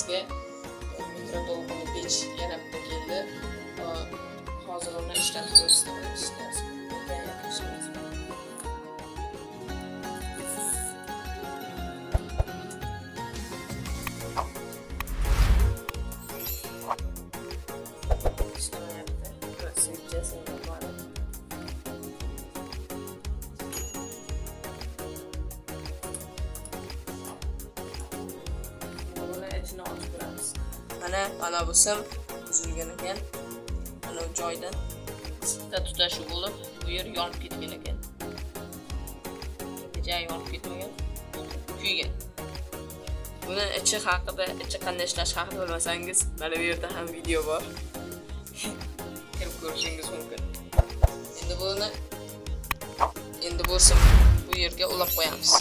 bizga mikrodolqonli pech yana bitta keldi. Hozir uni ishlatib ko'rsataman. Mana bu sim uzilgan ekan. Mana bu joydan bitta tutashuv bo'lib, bu yer yonib ketgan ekan. Joy yonib ketmagan, kuygan. Buni ichi qanday ishlash haqida bilmasangiz, mana bu yerda ham video bor. Kelib ko'rishingiz mumkin. Endi bu sim bu yerga ulab qo'yamiz.